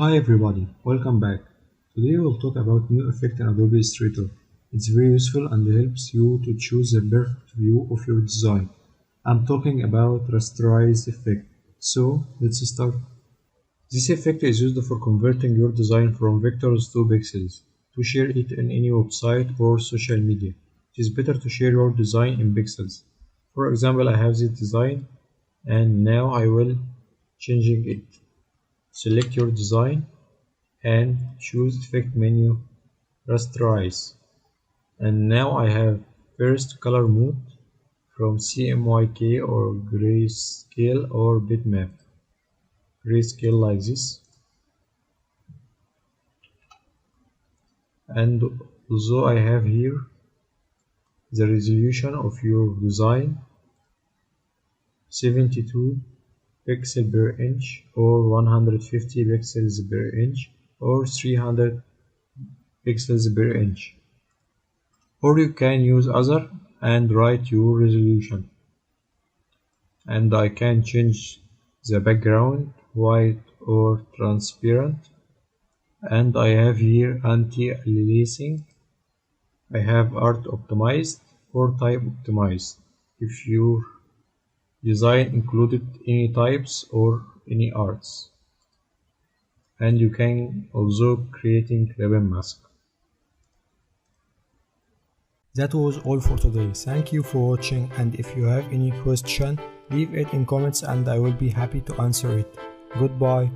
Hi everybody, welcome back. Today we'll talk about new effect in Adobe Illustrator. It's very useful and helps you to choose the perfect view of your design. I'm talking about Rasterize effect. So let's start. This effect is used for converting your design from vectors to pixels to share it in any website or social media. It is better to share your design in pixels. For example, I have this design and now I will changing it. Select your design and choose effect menu rasterize, and now I have first color mode from CMYK or grayscale or bitmap. Grayscale like this, and also I have here the resolution of your design 72 pixel per inch or 150 pixels per inch or 300 pixels per inch, or you can use other and write your resolution. And I can change the background white or transparent, and I have here anti-aliasing. I have art optimized or type optimized if your design included any types or any arts, and you can also creating ribbon mask. That was all for today. Thank you for watching, and if you have any question, leave it in comments and I will be happy to answer it. Goodbye.